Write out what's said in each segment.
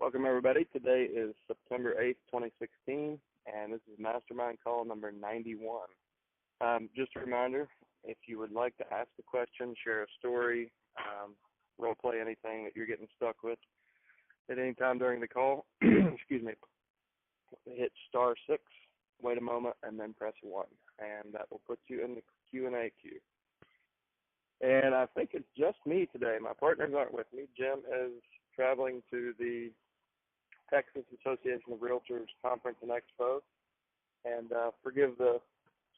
Welcome, everybody. Today is September 8th, 2016, and this is Mastermind call number 91. Just a reminder, if you would like to ask a question, share a story, role play anything that you're getting stuck with at any time during the call, excuse me, hit *6, wait a moment, and then press 1, and that will put you in the Q&A queue. And I think it's just me today. My partners aren't with me. Jim is traveling to the Texas Association of Realtors Conference and Expo. And forgive the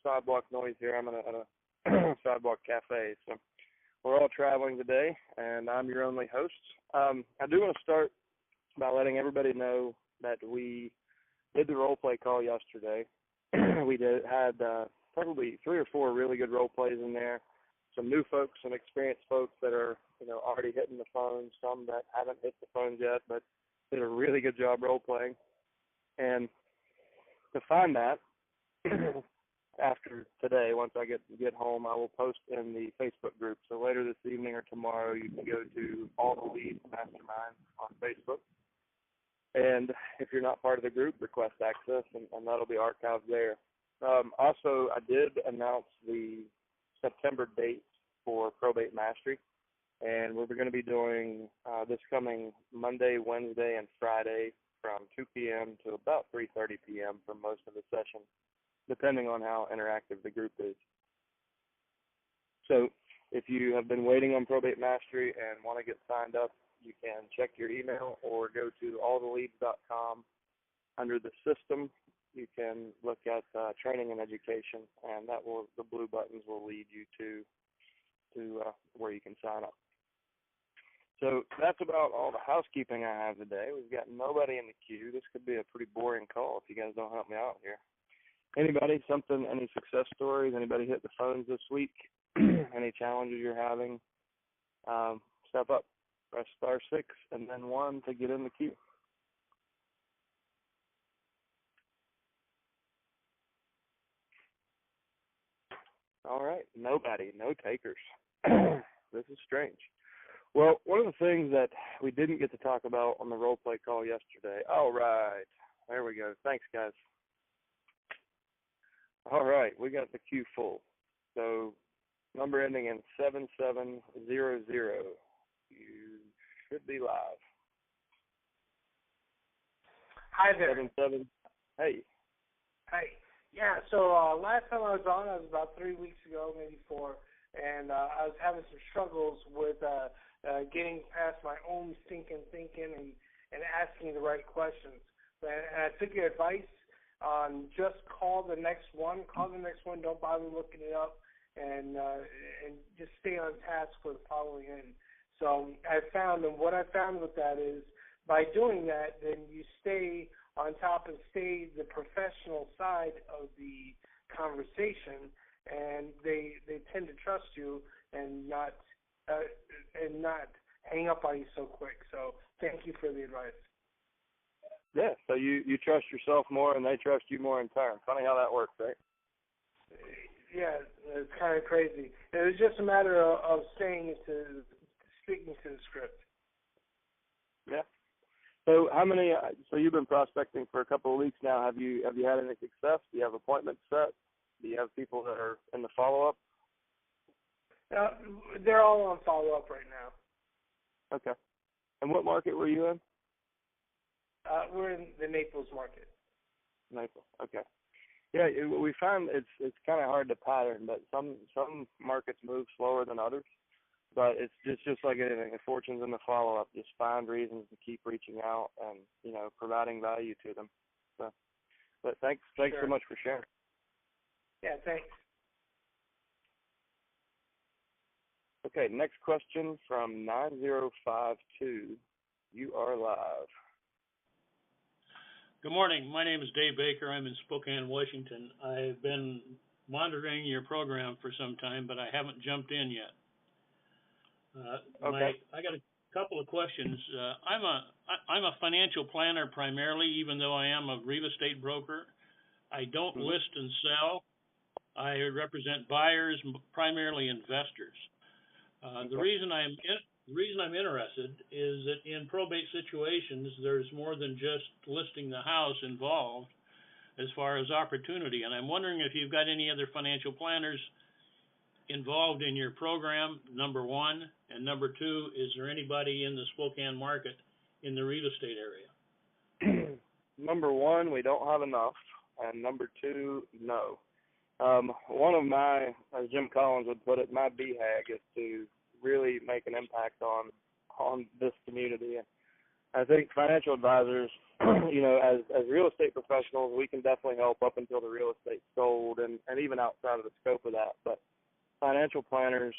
sidewalk noise here. I'm in a sidewalk cafe. So we're all traveling today, and I'm your only host. I do want to start by letting everybody know that we did the role play call yesterday. We had probably 3 or 4 really good role plays in there. Some new folks, some experienced folks that are, already hitting the phones, some that haven't hit the phones yet, but did a really good job role playing. And to find that, after today, once I get home, I will post in the Facebook group. So later this evening or tomorrow, you can go to All the Leads Mastermind on Facebook. And if you're not part of the group, request access, and that'll be archived there. Also, I did announce the September dates for Probate Mastery, and we're going to be doing this coming Monday, Wednesday, and Friday from 2 p.m. to about 3:30 p.m. for most of the session, depending on how interactive the group is. So if you have been waiting on Probate Mastery and want to get signed up, you can check your email or go to alltheleads.com. Under the system, you can look at training and education, and the blue buttons will lead you to where you can sign up. So that's about all the housekeeping I have today. We've got nobody in the queue. This could be a pretty boring call if you guys don't help me out here. Anybody, any success stories? Anybody hit the phones this week? Any challenges you're having? Step up. Press *6 and then 1 to get in the queue. All right, nobody, no takers. This is strange. Well, one of the things that we didn't get to talk about on the role play call yesterday. All right, there we go. Thanks, guys. All right, we got the queue full. So number ending in 7700. You should be live. Hi there. 77. Hey. Hi. Yeah, so last time I was on, I was about 3 weeks ago, maybe 4, and I was having some struggles with getting past my own thinking and asking the right questions. And I took your advice on just call the next one, don't bother looking it up, and just stay on task for the following in. So what I found with that is by doing that, then you stay on top and stay the professional side of the conversation, and they tend to trust you and not hang up on you so quick. So thank you for the advice. Yeah, so you trust yourself more and they trust you more in turn. Funny how that works, right? Yeah, it's kind of crazy. It was just a matter of speaking to the script. Yeah. So so you've been prospecting for a couple of weeks now. Have you had any success? Do you have appointments set? Do you have people that are in the follow-up? They're all on follow-up right now. Okay. And what market were you in? We're in the Naples market. Naples, okay. Yeah, we find it's kind of hard to pattern, but some markets move slower than others. But it's just like anything. If fortune's in the follow-up, just find reasons to keep reaching out and, providing value to them. So, but thanks Sure. So much for sharing. Yeah, thanks. Okay, next question from 9052. You are live. Good morning. My name is Dave Baker. I'm in Spokane, Washington. I've been monitoring your program for some time, but I haven't jumped in yet. Okay. I got a couple of questions. I'm a financial planner primarily, even though I am a real estate broker. I don't list and sell. I represent buyers, primarily investors. The reason I'm The reason I'm interested is that in probate situations, there's more than just listing the house involved as far as opportunity. And I'm wondering if you've got any other financial planners involved in your program, number one. And number two, is there anybody in the Spokane market in the real estate area? Number one, we don't have enough. And number two, no. One of my, as Jim Collins would put it, my BHAG is to really make an impact on this community. And I think financial advisors, as real estate professionals, we can definitely help up until the real estate's sold and even outside of the scope of that. But financial planners,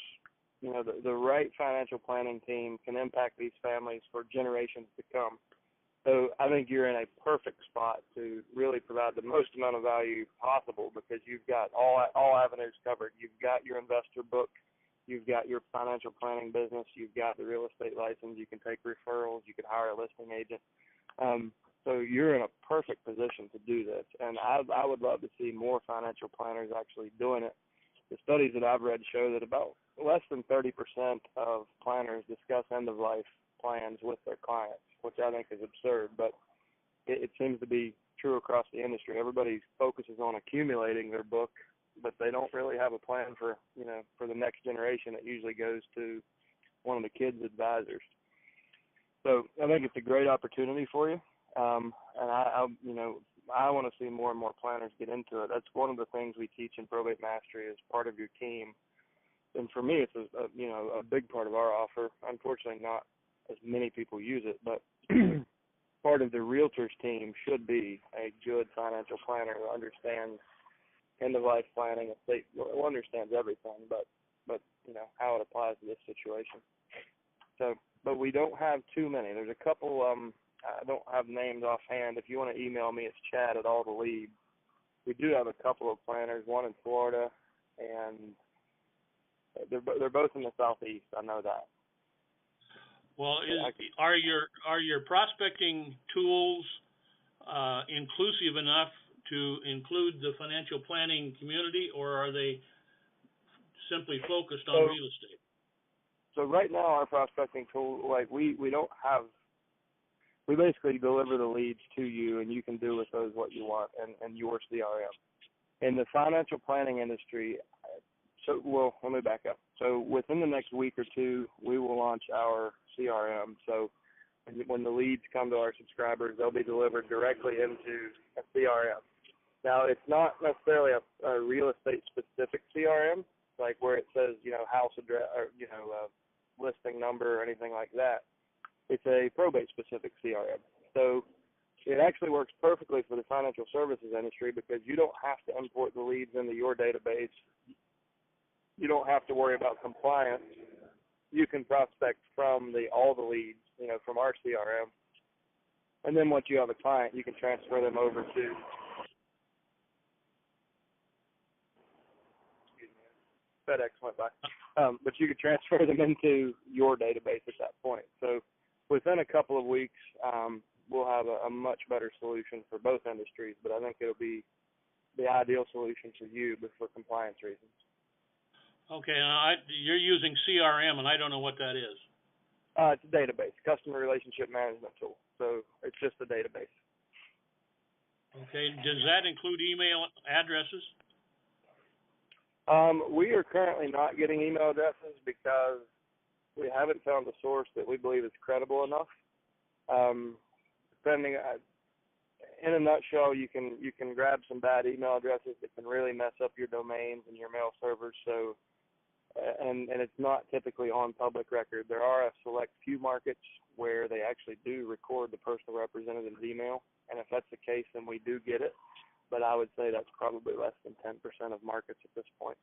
the right financial planning team can impact these families for generations to come. So I think you're in a perfect spot to really provide the most amount of value possible because you've got all avenues covered. You've got your investor book, you've got your financial planning business, you've got the real estate license, you can take referrals, you can hire a listing agent. So you're in a perfect position to do this, and I would love to see more financial planners actually doing it. The studies that I've read show that about less than 30% of planners discuss end-of-life plans with their clients, which I think is absurd, but it seems to be true across the industry. Everybody focuses on accumulating their book, but they don't really have a plan for the next generation. It usually goes to one of the kids' advisors. So I think it's a great opportunity for you, and I want to see more and more planners get into it. That's one of the things we teach in Probate Mastery as part of your team. And for me, it's a big part of our offer. Unfortunately, not as many people use it, but part of the Realtors team should be a good financial planner who understands end-of-life planning, estate, who understands everything, but how it applies to this situation. So, but we don't have too many. There's a couple. I don't have names offhand. If you want to email me, it's Chad@alltheleads. We do have a couple of planners, one in Florida, and they're both in the Southeast. I know that. Well, are your prospecting tools inclusive enough to include the financial planning community, or are they simply focused on real estate? So right now, our prospecting tool, we don't have. We basically deliver the leads to you, and you can do with those what you want and your CRM. In the financial planning industry, let me back up. So within the next week or two, we will launch our CRM. So when the leads come to our subscribers, they'll be delivered directly into a CRM. Now, it's not necessarily a real estate specific CRM, like where it says, house address or, listing number or anything like that. It's a probate specific CRM. So it actually works perfectly for the financial services industry because you don't have to import the leads into your database. You don't have to worry about compliance. You can prospect from all the leads, from our CRM. And then once you have a client, you can transfer them over to FedEx went by. But you could transfer them into your database at that point. So within a couple of weeks, we'll have a much better solution for both industries, but I think it'll be the ideal solution for you, but for compliance reasons. Okay, you're using CRM, and I don't know what that is. It's a database, customer relationship management tool. So it's just a database. Okay, does that include email addresses? We are currently not getting email addresses because we haven't found a source that we believe is credible enough. In a nutshell, you can grab some bad email addresses that can really mess up your domains and your mail servers. So, and it's not typically on public record. There are a select few markets where they actually do record the personal representative's email, and if that's the case, then we do get it. But I would say that's probably less than 10% of markets at this point.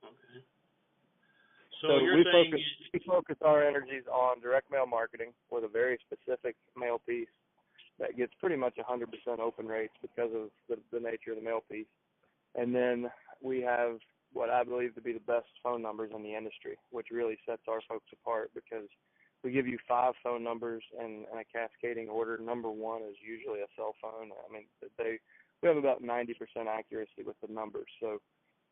Okay. So you're saying we focus our energies on direct mail marketing with a very specific mail piece that gets pretty much 100% open rates because of the nature of the mail piece. And then we have what I believe to be the best phone numbers in the industry, which really sets our folks apart because we give you 5 phone numbers in a cascading order. Number 1 is usually a cell phone. I mean, we have about 90% accuracy with the numbers. So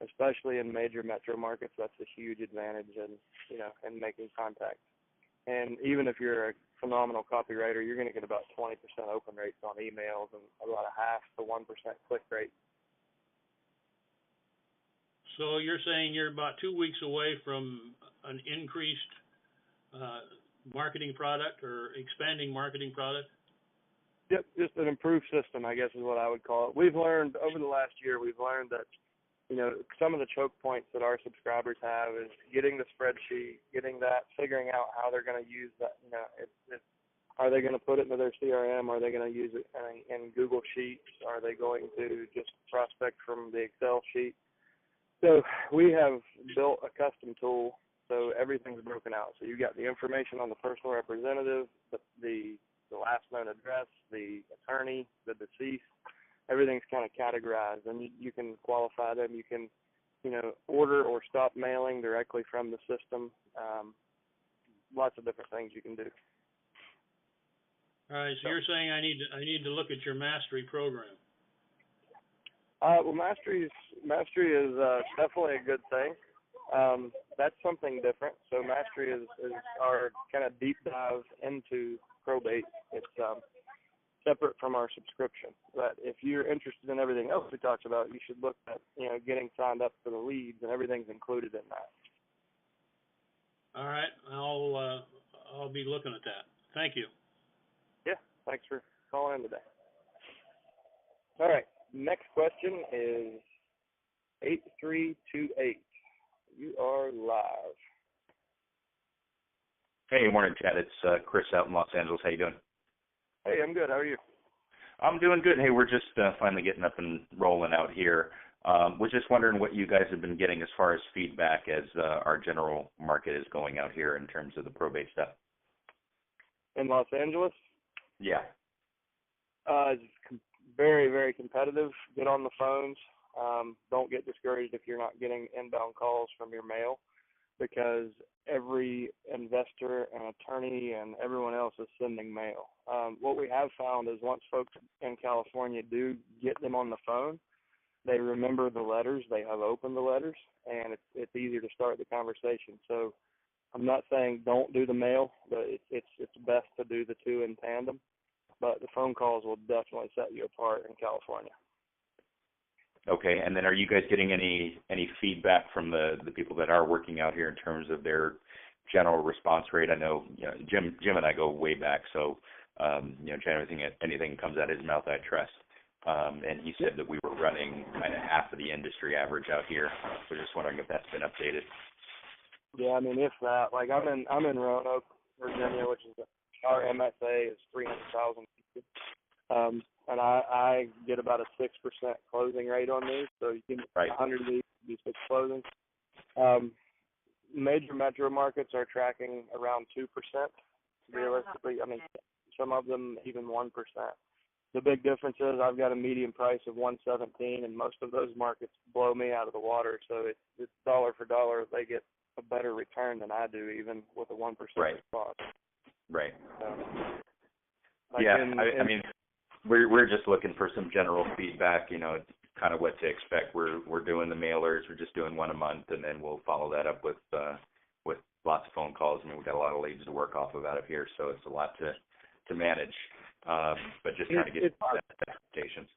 especially in major metro markets, that's a huge advantage in making contact. And even if you're a phenomenal copywriter, you're going to get about 20% open rates on emails and about a half to 1% click rate. So you're saying you're about 2 weeks away from an increased marketing product or expanding marketing product? Yep, just an improved system, I guess is what I would call it. We've learned over the last year, that, some of the choke points that our subscribers have is getting the spreadsheet, getting that, figuring out how they're going to use that. Are they going to put it into their CRM? Are they going to use it in Google Sheets? Are they going to just prospect from the Excel sheet? So we have built a custom tool, so everything's broken out. So you got the information on the personal representative, the last known address, the attorney, the deceased. Everything's kind of categorized, and you can qualify them. You can, order or stop mailing directly from the system. Lots of different things you can do. All right, so you're saying I need to look at your Mastery program. Well, Mastery is definitely a good thing. That's something different. So Mastery is our kind of deep dive into probate. It's separate from our subscription. But if you're interested in everything else we talked about, you should look at getting signed up for the leads, and everything's included in that. All right, I'll be looking at that. Thank you. Yeah, thanks for calling in today. All right, next question is 8328. You are live. Hey, morning, Chad. It's Chris out in Los Angeles. How you doing? Hey, I'm good. How are you? I'm doing good. Hey, we're just finally getting up and rolling out here. Was just wondering what you guys have been getting as far as feedback as our general market is going out here in terms of the probate stuff. In Los Angeles? Yeah. It's very, very competitive. Get on the phones. Don't get discouraged if you're not getting inbound calls from your mail, because every investor and attorney and everyone else is sending mail. What we have found is once folks in California do get them on the phone, they remember the letters, they have opened the letters, and it's easier to start the conversation. So I'm not saying don't do the mail, but it's best to do the two in tandem. But the phone calls will definitely set you apart in California. Okay, and then are you guys getting any feedback from the people that are working out here in terms of their general response rate? I know Jim and I go way back, so generally anything comes out of his mouth I trust. And he said that we were running kind of half of the industry average out here. So just wondering if that's been updated. Yeah, I mean, if that, like I'm in Roanoke, Virginia, which is our MSA is 300,000 people. And I get about a 6% closing rate on these, so you can 100 of these be 6 closings. Major metro markets are tracking around 2%. Realistically, I mean, some of them even 1%. The big difference is I've got a median price of 117, and most of those markets blow me out of the water. So it's dollar for dollar. They get a better return than I do, even with a 1% response. Right. Like yeah, I mean, we're just looking for some general feedback, kind of what to expect. We're doing the mailers. We're just doing one a month, and then we'll follow that up with lots of phone calls. I mean, we've got a lot of leads to work off of out of here, so it's a lot to manage. But just trying to get expectations.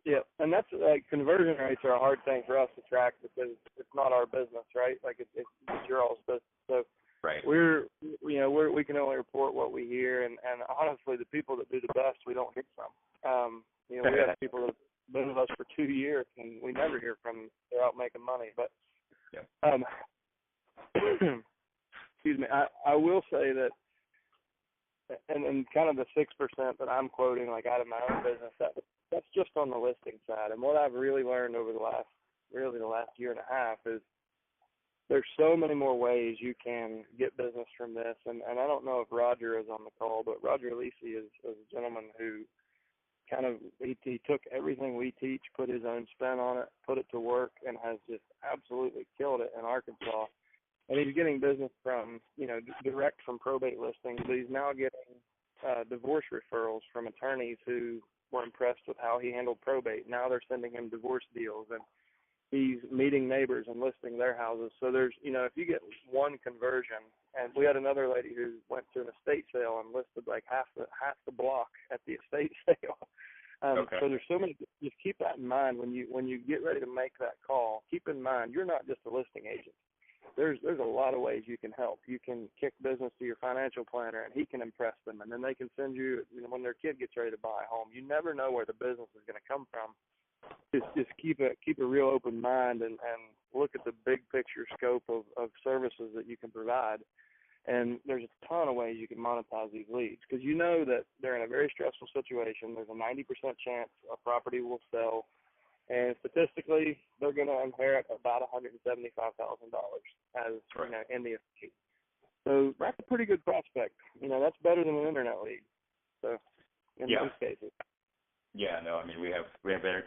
Yeah, and that's like conversion rates are a hard thing for us to track because it's not our business, right? Like it's your all's business. So right. We can only report what we hear, and honestly, the people that do the best, we don't hear from. We have people that have been with us for 2 years, and we never hear from them. They're out making money. But excuse me, I will say that, and kind of the 6% that I'm quoting, like out of my own business, that's just on the listing side. And what I've really learned over the last year and a half is there's so many more ways you can get business from this. And I don't know if Roger is on the call, but Roger Lisi is a gentleman who kind of, he took everything we teach, put his own spin on it, put it to work, and has just absolutely killed it in Arkansas. And he's getting business from, direct from probate listings, but he's now getting divorce referrals from attorneys who were impressed with how he handled probate. Now they're sending him divorce deals, and he's meeting neighbors and listing their houses. So there's, if you get one conversion And we had another lady who went to an estate sale and listed like half the block at the estate sale. Okay. So there's so many. Just keep that in mind when you get ready to make that call. Keep in mind you're not just a listing agent. There's a lot of ways you can help. You can kick business to your financial planner, and he can impress them, and then they can send you, when their kid gets ready to buy a home. You never know where the business is going to come from. Just keep a real open mind and look at the big picture scope of services that you can provide. And there's a ton of ways you can monetize these leads, because you know that they're in a very stressful situation. There's a 90% chance a property will sell, and statistically, they're going to inherit about $175,000 as right. in the estate. So that's a pretty good prospect. That's better than an internet lead. So in most cases. Yeah, no, I mean we have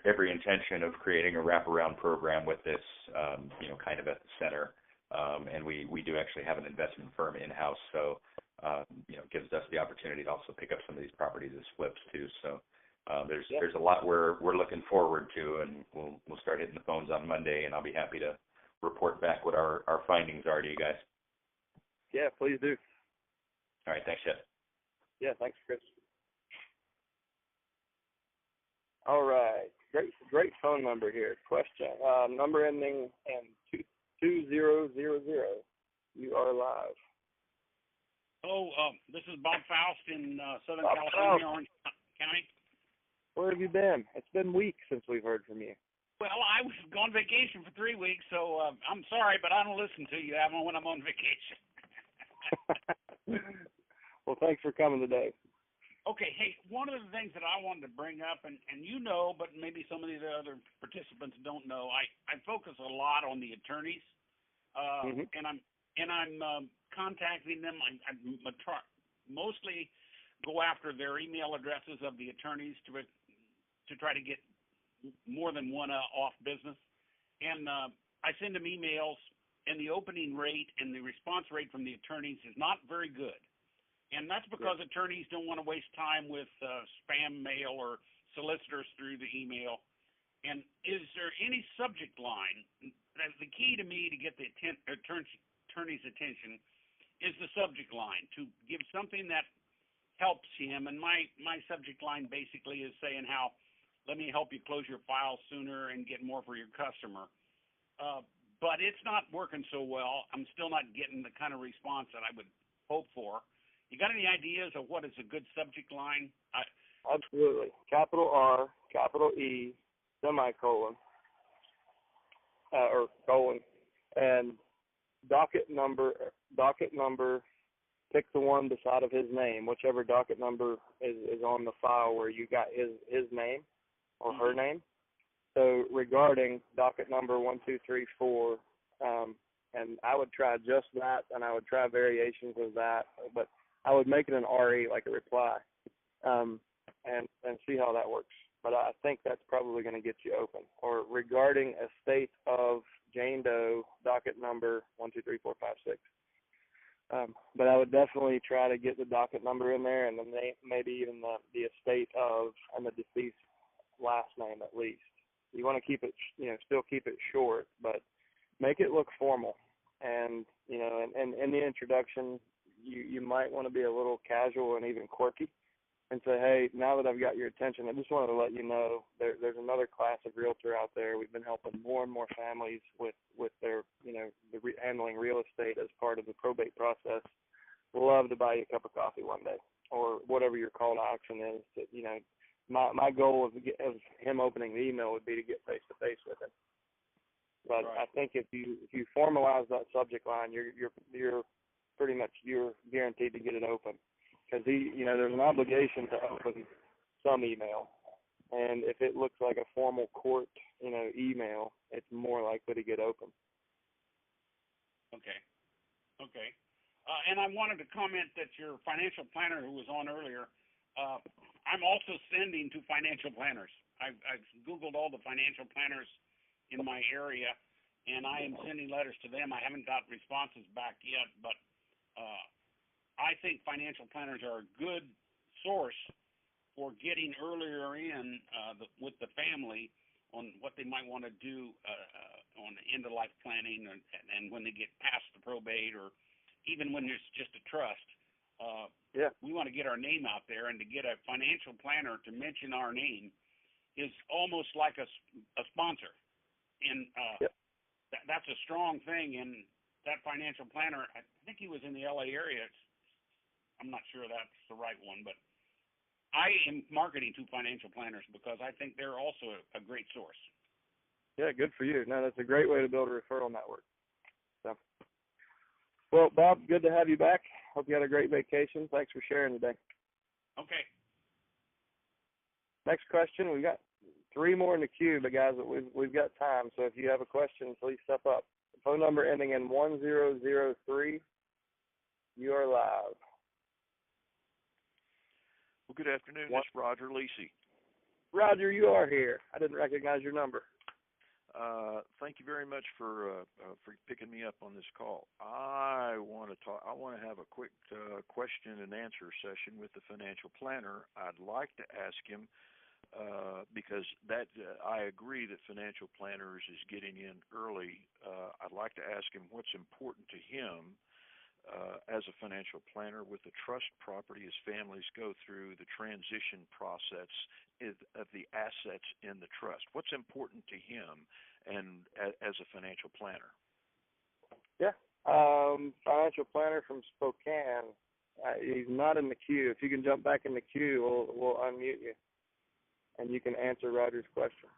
every intention of creating a wraparound program with this, kind of at the center. And we do actually have an investment firm in-house, so gives us the opportunity to also pick up some of these properties as flips too. So there's a lot we're looking forward to, and we'll start hitting the phones on Monday, and I'll be happy to report back what our findings are to you guys. Yeah, please do. All right, thanks, Jeff. Yeah, thanks, Chris. All right, great phone number here. Question, number ending in 2000. You are live. Hello, this is Bob Faust in Southern California, Orange County. Where have you been? It's been weeks since we've heard from you. Well, I was on vacation for 3 weeks, so I'm sorry, but I don't listen to you when I'm on vacation. Well, thanks for coming today. Okay, hey, one of the things that I wanted to bring up, and but maybe some of the other participants don't know, I focus a lot on the attorneys, and I'm contacting them. I mostly go after their email addresses of the attorneys to try to get more than one off business, and I send them emails, and the opening rate and the response rate from the attorneys is not very good. And that's because attorneys don't want to waste time with spam mail or solicitors through the email. And is there any subject line? The key to me to get the attorney's attention is the subject line, to give something that helps him. And my subject line basically is saying how, let me help you close your file sooner and get more for your customer. But it's not working so well. I'm still not getting the kind of response that I would hope for. You got any ideas of what is a good subject line? Absolutely. Capital R, capital E, semicolon, or colon, and docket number, pick the one beside of his name, whichever docket number is on the file where you got his name or her name. So regarding docket number 1234, and I would try just that, and I would try variations of that, but I would make it an RE, like a reply, and see how that works. But I think that's probably going to get you open. Or regarding estate of Jane Doe, docket number 123456. But I would definitely try to get the docket number in there, and then maybe even the estate of and the deceased last name at least. You want to keep it, still keep it short, but make it look formal. And and in the introduction, you might want to be a little casual and even quirky, and say, hey, now that I've got your attention, I just wanted to let you know there's another class of realtor out there. We've been helping more and more families with their, handling real estate as part of the probate process. We'd love to buy you a cup of coffee one day, or whatever your call to action is. My goal of him opening the email would be to get face to face with him. But right. I think if you formalize that subject line, you're pretty much guaranteed to get it open. Because there's an obligation to open some email, and if it looks like a formal court, email, it's more likely to get open. Okay. And I wanted to comment that your financial planner who was on earlier, I'm also sending to financial planners. I've Googled all the financial planners in my area, and I am sending letters to them. I haven't got responses back yet, but I think financial planners are a good source for getting earlier in with the family on what they might want to do on end-of-life planning and when they get past the probate or even when it's just a trust. We want to get our name out there, and to get a financial planner to mention our name is almost like a sponsor. And that's a strong thing. And that financial planner, I think he was in the LA area. I'm not sure that's the right one, but I am marketing to financial planners because I think they're also a great source. Yeah, good for you. No, that's a great way to build a referral network. So, well, Bob, good to have you back. Hope you had a great vacation. Thanks for sharing today. Okay. Next question. We've got 3 more in the queue, but guys, we've got time. So if you have a question, please step up. Phone number ending in 1003. You are live. Well, good afternoon. It's Roger Lisi. Roger, you are here. I didn't recognize your number. Thank you very much for picking me up on this call. I want to have a quick question and answer session with the financial planner. I'd like to ask him because I agree that financial planners is getting in early. I'd like to ask him what's important to him as a financial planner with the trust property as families go through the transition process of the assets in the trust. What's important to him and as a financial planner? Yeah, financial planner from Spokane. He's not in the queue. If you can jump back in the queue, we'll unmute you, and you can answer Roger's question.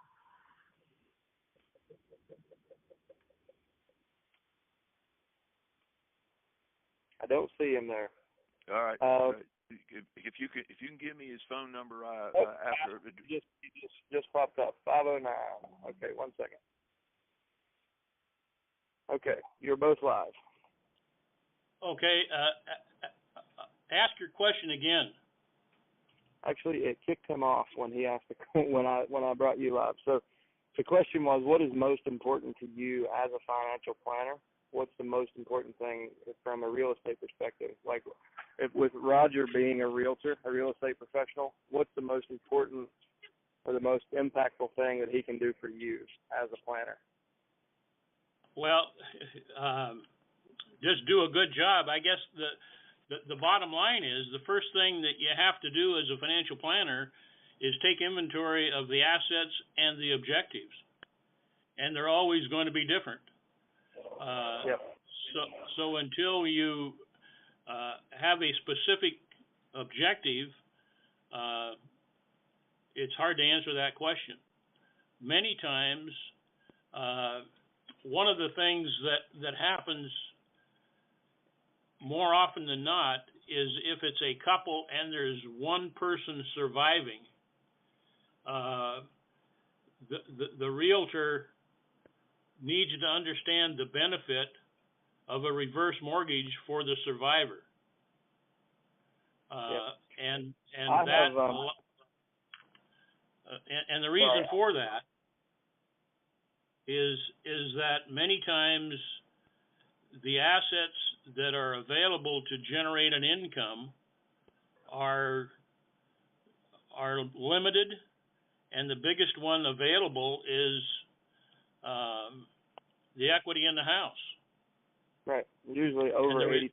I don't see him there. All right. If you can give me his phone number after. Just popped up. 509. Okay, 1 second. Okay, you're both live. Okay, ask your question again. Actually, it kicked him off when he asked when I brought you live. So the question was, what is most important to you as a financial planner? What's the most important thing from a real estate perspective? Like, with Roger being a realtor, a real estate professional, what's the most important or the most impactful thing that he can do for you as a planner? Well, just do a good job. I guess the bottom line is the first thing that you have to do as a financial planner is take inventory of the assets and the objectives, and they're always going to be different. So until you have a specific objective, it's hard to answer that question. Many times, one of the things that happens more often than not is if it's a couple and there's one person surviving, the realtor needs to understand the benefit of a reverse mortgage for the survivor. And the reason for that is that many times the assets that are available to generate an income are limited, and the biggest one available is the equity in the house. Right. Usually over 80%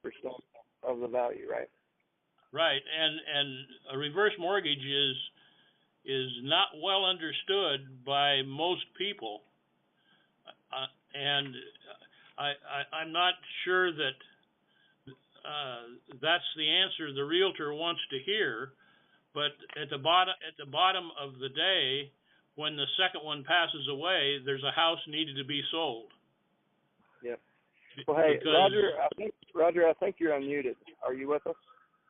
of the value, right? Right. And a reverse mortgage is not well understood by most people. And I'm not sure that that's the answer the realtor wants to hear, but at the bottom of the day, when the second one passes away, there's a house needed to be sold. Yep. Well, hey, Roger, I think you're unmuted. Are you with us?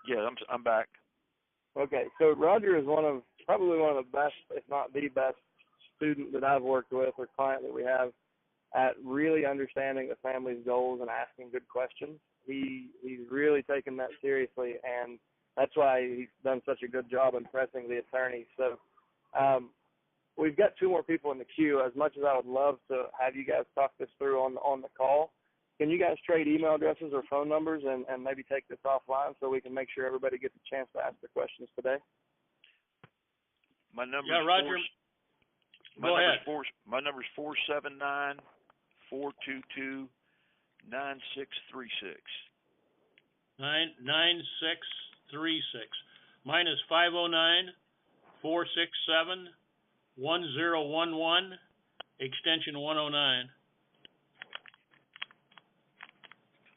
Yeah, I'm back. Okay, so Roger is probably one of the best, if not the best, student that I've worked with or client that we have at really understanding the family's goals and asking good questions. He's really taken that seriously, and that's why he's done such a good job impressing the attorneys. So we've got 2 more people in the queue. As much as I would love to have you guys talk this through on the call, can you guys trade email addresses or phone numbers and maybe take this offline so we can make sure everybody gets a chance to ask their questions today? My number Roger. Go ahead. My number is 479-422-9636. 9636. Mine is 509-467-1011, extension 109.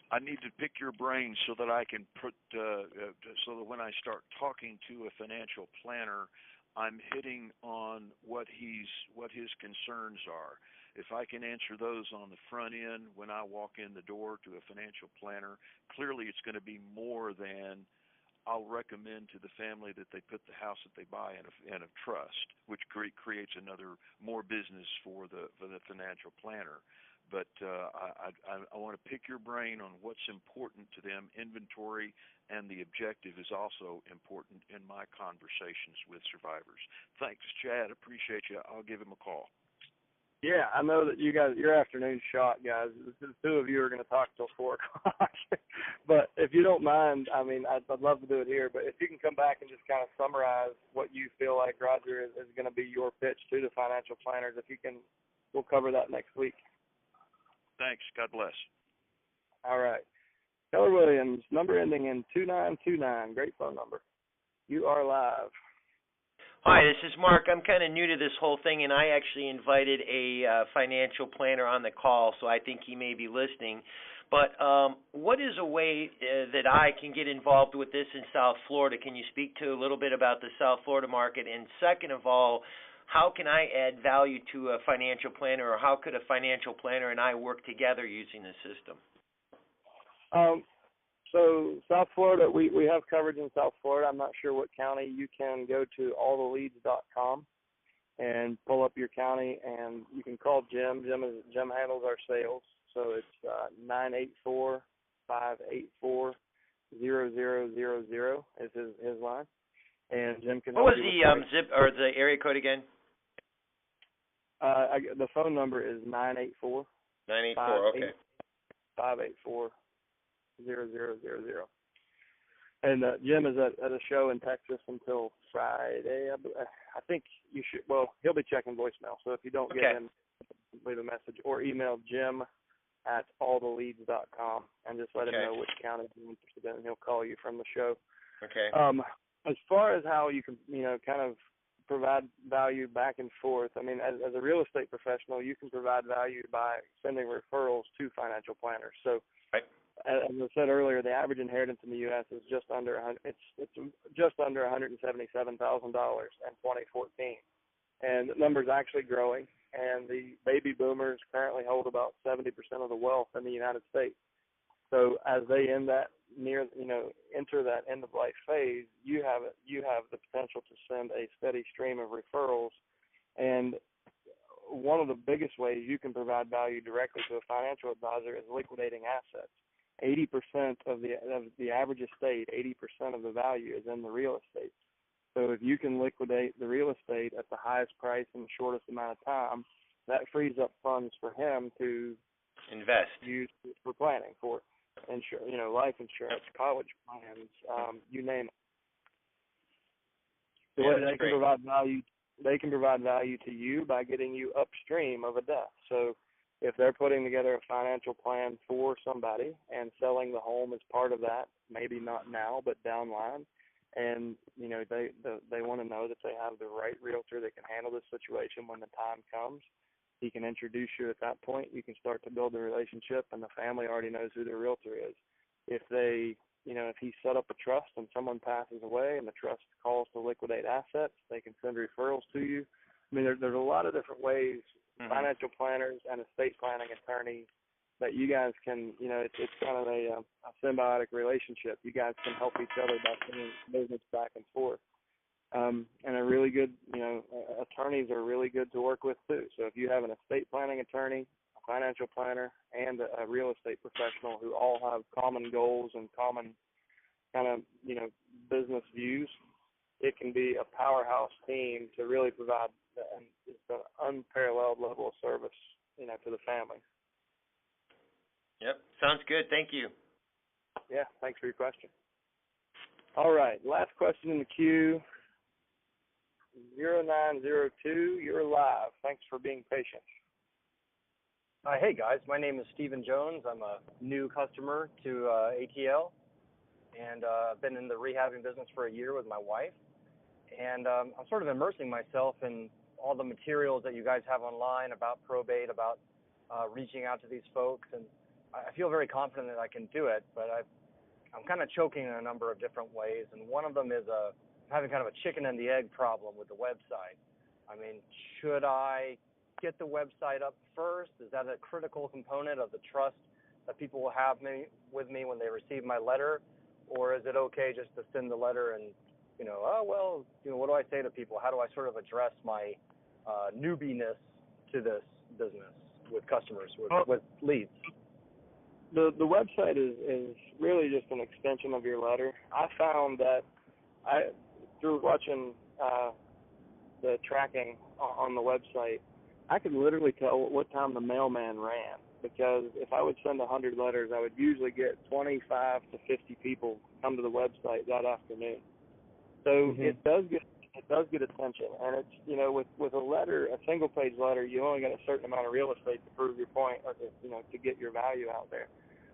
I need to pick your brain so that I can put, so that when I start talking to a financial planner, I'm hitting on what his concerns are. If I can answer those on the front end when I walk in the door to a financial planner, clearly it's going to be more than I'll recommend to the family that they put the house that they buy in a trust, which creates another more business for the financial planner. But I want to pick your brain on what's important to them. Inventory and the objective is also important in my conversations with survivors. Thanks, Chad. Appreciate you. I'll give him a call. Yeah, I know that you guys, your afternoon's shot, guys. The two of you are going to talk till 4 o'clock. But if you don't mind, I mean, I'd love to do it here. But if you can come back and just kind of summarize what you feel like, Roger, is going to be your pitch to the financial planners, if you can, we'll cover that next week. Thanks. God bless. All right. Keller Williams, number ending in 2929. Great phone number. You are live. Hi, this is Mark. I'm kind of new to this whole thing, and I actually invited a financial planner on the call, so I think he may be listening. But what is a way that I can get involved with this in South Florida? Can you speak to a little bit about the South Florida market? And second of all, how can I add value to a financial planner, or how could a financial planner and I work together using the system? So South Florida, we have coverage in South Florida. I'm not sure what county. You can go to alltheleads.com and pull up your county, and you can call Jim. Jim handles our sales. So it's 984-584-0000 is his line, and Jim can. What was the zip or the area code again? The phone number is 984. 984. Okay. 584-0000. And Jim is at a show in Texas until Friday. I think you should. Well, he'll be checking voicemail. So if you don't get him, leave a message or email Jim@alltheleads.com and just let him know which county you're interested in, and he'll call you from the show. Okay. As far as how you can, kind of provide value back and forth. I mean, as a real estate professional, you can provide value by sending referrals to financial planners. So. Right. As I said earlier, the average inheritance in the U.S. is just under it's just under $177,000 in 2014, and the number's actually growing. And the baby boomers currently hold about 70% of the wealth in the United States. So as they enter that end of life phase, you have the potential to send a steady stream of referrals. And one of the biggest ways you can provide value directly to a financial advisor is liquidating assets. 80% of the average estate, 80% of the value is in the real estate. So if you can liquidate the real estate at the highest price in the shortest amount of time, that frees up funds for him to use for planning, for life insurance, college plans, you name it. The way they can provide value, they can provide value to you by getting you upstream of a death. So if they're putting together a financial plan for somebody and selling the home as part of that, maybe not now, but down the line, and they want to know that they have the right realtor that can handle this situation when the time comes, he can introduce you at that point. You can start to build a relationship, and the family already knows who their realtor is. If if he set up a trust and someone passes away and the trust calls to liquidate assets, they can send referrals to you. I mean, there's a lot of different ways. Financial planners and estate planning attorneys that you guys can, it's kind of a symbiotic relationship. You guys can help each other by sending business back and forth. And a really good, attorneys are really good to work with too. So if you have an estate planning attorney, a financial planner, and a real estate professional who all have common goals and common kind of, business views, it can be a powerhouse team to really provide an unparalleled level of service, to the family. Yep, sounds good. Thank you. Yeah, thanks for your question. All right, last question in the queue. 0902, you're live. Thanks for being patient. Hey guys, my name is Stephen Jones. I'm a new customer to ATL. and I've been in the rehabbing business for a year with my wife. And I'm sort of immersing myself in all the materials that you guys have online about probate, about reaching out to these folks. And I feel very confident that I can do it, but I'm kind of choking in a number of different ways. And one of them is having kind of a chicken and the egg problem with the website. I mean, should I get the website up first? Is that a critical component of the trust that people will have with me when they receive my letter? Or is it okay just to send the letter and, what do I say to people? How do I sort of address my newbiness to this business with customers, with leads? The website is really just an extension of your letter. I found that through watching the tracking on the website, I could literally tell what time the mailman ran, because if I would send 100 letters, I would usually get 25 to 50 people come to the website that afternoon. So it does get attention, and it's with a letter, a single page letter, you only get a certain amount of real estate to prove your point, or to get your value out there.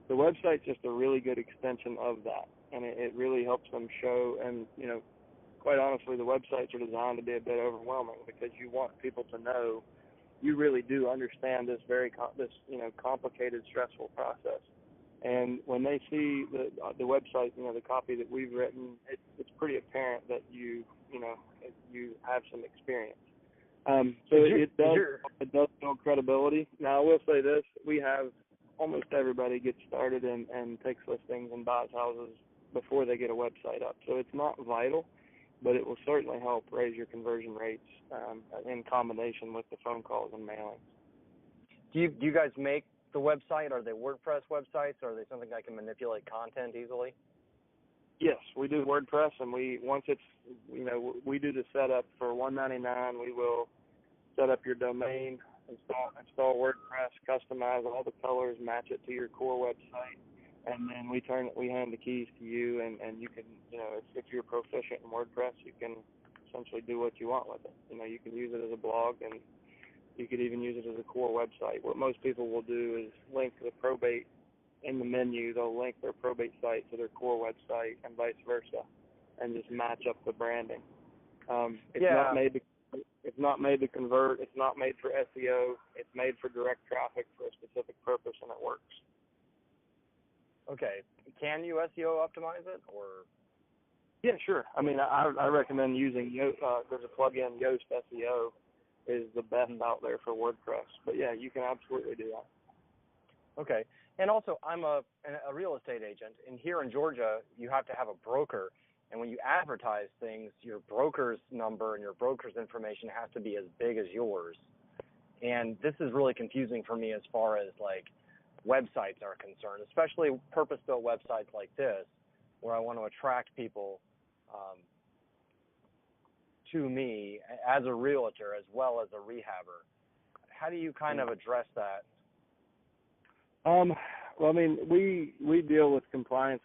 The website's just a really good extension of that, and it really helps them show. And quite honestly, the websites are designed to be a bit overwhelming, because you want people to know you really do understand this complicated, stressful process. And when they see the website, the copy that we've written, it's pretty apparent that you have some experience. So it does build credibility. Now, I will say this: we have almost everybody gets started and takes listings and buys houses before they get a website up. So it's not vital, but it will certainly help raise your conversion rates in combination with the phone calls and mailings. Do you guys make the website? Are they WordPress websites, or are they something I can manipulate content easily? Yes, we do WordPress, and we do the setup for $199. We will set up your domain, install WordPress, customize all the colors, match it to your core website, and then we hand the keys to you, and you can, if you're proficient in WordPress, you can essentially do what you want with it. You can use it as a blog, and you could even use it as a core website. What most people will do is link the probate in the menu. They'll link their probate site to their core website and vice versa, and just match up the branding. It's not made to convert. It's not made for SEO. It's made for direct traffic for a specific purpose, and it works. Okay. Can you SEO optimize it, or? Yeah, sure. I mean, I recommend using there's a plugin, Yoast SEO, is the best out there for WordPress. But yeah, you can absolutely do that. Okay. And also, I'm a real estate agent, and here in Georgia, you have to have a broker. And when you advertise things, your broker's number and your broker's information has to be as big as yours. And this is really confusing for me as far as websites are concerned, especially purpose-built websites like this, where I want to attract people to me as a realtor as well as a rehabber. How do you kind of address that? Well, I mean, we deal with compliance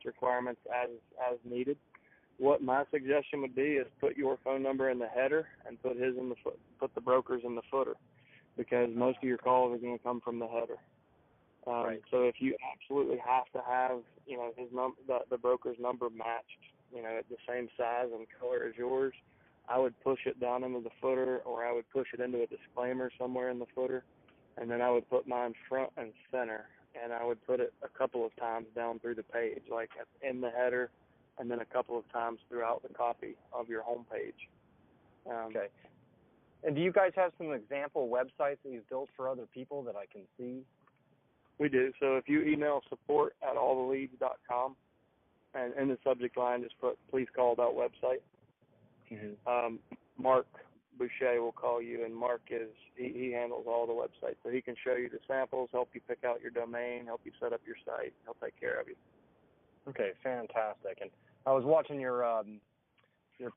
requirements as needed. What my suggestion would be is put your phone number in the header and put the broker's in the footer, because most of your calls are going to come from the header. Right. So if you absolutely have to have the broker's number matched, at the same size and color as yours, I would push it down into the footer, or I would push it into a disclaimer somewhere in the footer, and then I would put mine front and center, and I would put it a couple of times down through the page, like in the header, and then a couple of times throughout the copy of your home page. Okay. And do you guys have some example websites that you've built for other people that I can see? We do. So if you email support@alltheleads.com, and in the subject line just put "please call about website," Mark Boucher will call you, and Mark he handles all the websites, so he can show you the samples, help you pick out your domain, help you set up your site, he'll take care of you. Okay, fantastic. And I was watching your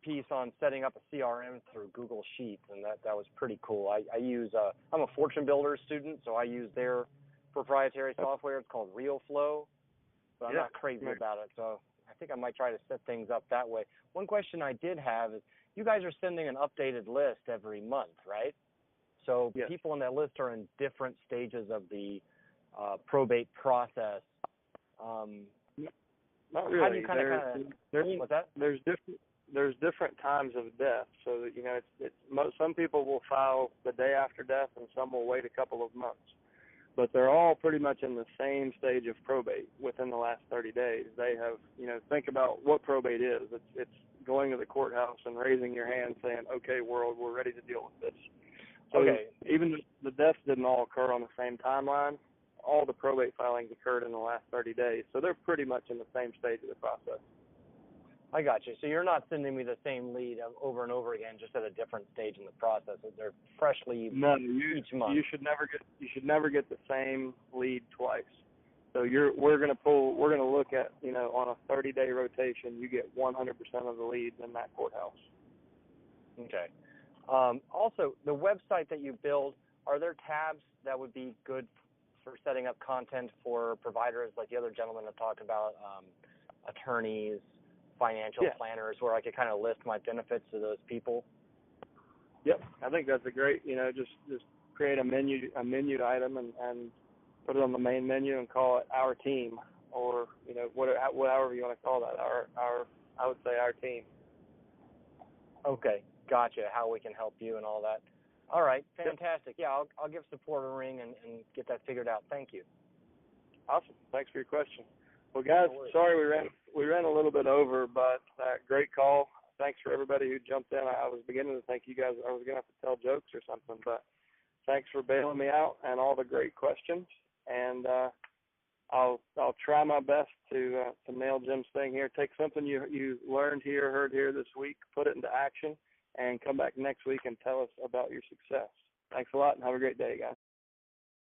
piece on setting up a CRM through Google Sheets, and that was pretty cool. I use I'm a Fortune Builder student, so I use their proprietary software. It's called RealFlow, but I'm not crazy about it, so I think I might try to set things up that way. One question I did have is, you guys are sending an updated list every month, right? So people on that list are in different stages of the probate process. Not really. How do you kind of what's that? There's different times of death, so that some people will file the day after death, and some will wait a couple of months. But they're all pretty much in the same stage of probate within the last 30 days. They have, think about what probate is. It's going to the courthouse and raising your hand saying, okay, world, we're ready to deal with this. So even the deaths didn't all occur on the same timeline. All the probate filings occurred in the last 30 days. So they're pretty much in the same stage of the process. I got you. So you're not sending me the same lead over and over again, just at a different stage in the process. They're fresh leads each month. You should never get the same lead twice. So we're going to look at, on a 30-day rotation, you get 100% of the leads in that courthouse. Okay. Also, the website that you build, are there tabs that would be good for setting up content for providers like the other gentleman that talked about, attorneys, financial planners, where I could kind of list my benefits to those people? Yep, I think that's a great, just create a menu item and put it on the main menu and call it Our Team, or whatever you want to call that. I would say Our Team. Okay, gotcha. How we can help you and all that. All right, fantastic. Yeah, I'll give support a ring and get that figured out. Thank you. Awesome. Thanks for your question. Well, guys, sorry we ran a little bit over, but great call. Thanks for everybody who jumped in. I was beginning to think you guys I was going to have to tell jokes or something, but thanks for bailing me out and all the great questions. And I'll try my best to nail Jim's thing here. Take something you learned here, heard here this week, put it into action, and come back next week and tell us about your success. Thanks a lot, and have a great day, guys.